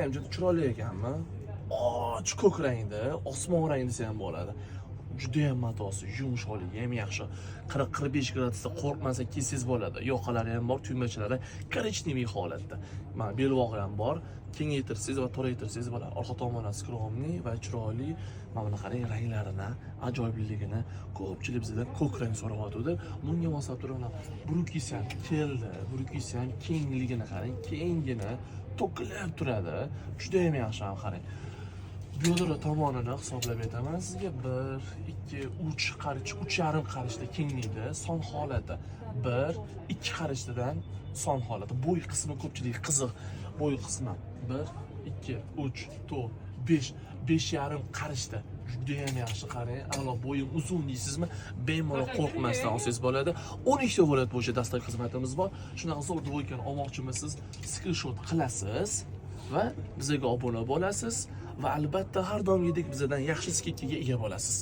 Ham juda chiroyli ekanmi? Och ko'k rangda, osmon rangi desa ham bo'ladi. Juda ham matosi, yumshoqligi ham yaxshi. 40-45 gradusda qo'rqmasa kiysangiz bo'ladi. Yoqalari ham bor, tugmachalari korичневый holatda. Mana belbog'i ham bor. Kengaytirsangiz va toraytirsangiz bo'ladi. Orqa tomoni skromniy va chiroyli. Mana buni qarang, ranglarini, ajoyibligini. Ko'pchilik bizdan ko'k rang so'rayotdi. Bunga moslab turib, brukisi ham keldi. Brukisi ham kengligini qarang, kenggina, to'kilib turadi. Juda ham yaxshi ham qarang. Buyodra tomonini hisoblab aytaman sizga. 1, 2, 3 qarich, 3,5 qarichda kenglikda son holati. 1, 2 qarichdan son holati. Bo'y qismi ko'pchilik qiziq. Bo'y qismi 1, 2, 3, 4, 5, 5,5 qarichda. Juda ham yaxshi qarang. A'lo bo'yim uzun deysizmi? Bemalol qo'rqmasdan olsangiz bo'ladi. 12 ta viloyat bo'yicha dastlabki xizmatimiz bor. Shunaqa zo'r dvoykani olmoqchimisiz? Screenshot qilasiz va bizga obuna bo'lasiz va albatta har doimgidek bizdan yaxshi skidkaga ega bo'lasiz.